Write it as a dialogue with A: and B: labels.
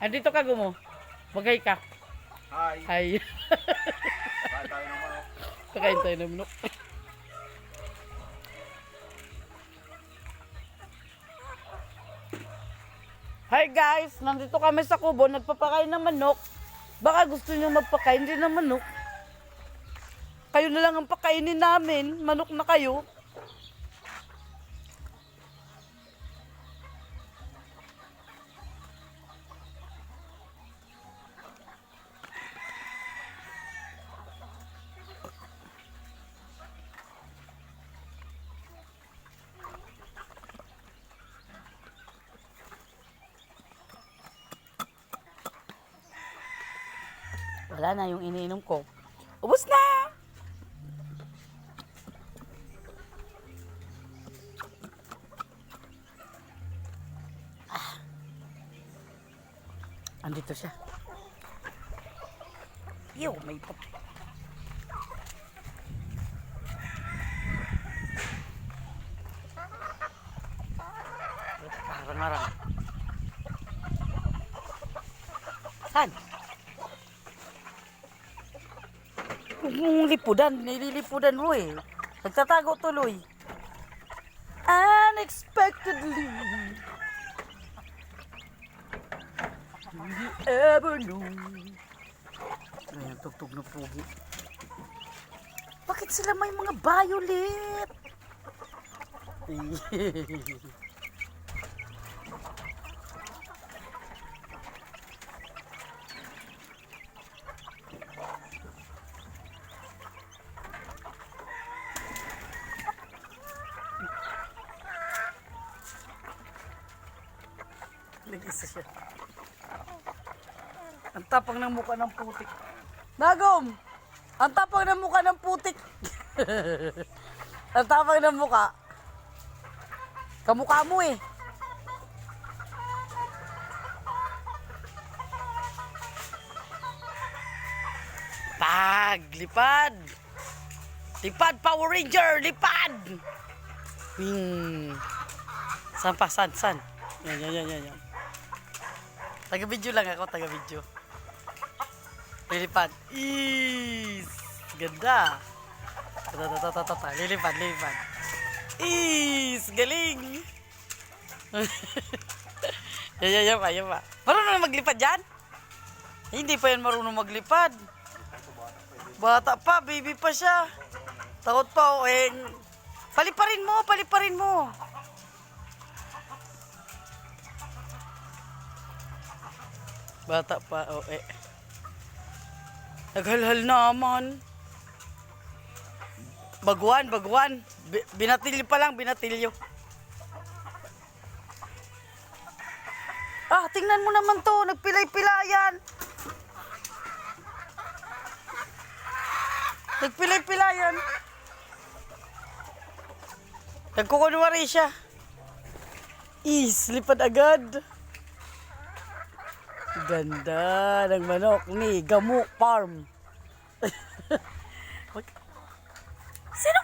A: Andito ka, Gumo. Bagay ka.
B: Hi.
A: Hi.
B: Kain tayo ng manok.
A: Pakain tayo ng manok. Hi guys! Nandito kami sa kubo. Nagpapakain ng manok. Baka gusto niyo magpakain din ng manok. Kayo na lang ang pakainin namin. Manok na kayo. Wala na yung iniinom ko. Ubus na! Andito siya. Yo, may pop. Parang-arang. Saan? Huwag mong lipudan. Nililipudan mo eh. Nagtatago tuloy. Unexpectedly. Hindi ever know. Ayan, tugtog na pugi. Bakit sila may mga violet? Nag-isa siya. Ang tapang ng mukha ng putik. Nagom! Ang tapang ng mukha ng putik. Ang tapang ng mukha. Kamukha mo eh. Pag! Lipad! Lipad! Power Ranger! Lipad! Wing! San pa? San? San? Yan. Taga-video lang ako, taga-video. Lilipad. Is! Ganda. Lilipad. Is! Galing! Yan pa. Marunong na maglipad yan? Hindi pa yan marunong maglipad. Bata pa, baby pa siya. Takot pa, paliparin mo. Bata pa, Naghalhal naman. Baguan. Binatilyo pa lang, binatilyo. Ah, tingnan mo naman to. Nagpilay-pilayan. Nagkukunwari siya. Lipad agad. Ganda ng manok ni Gamu Farm. Sino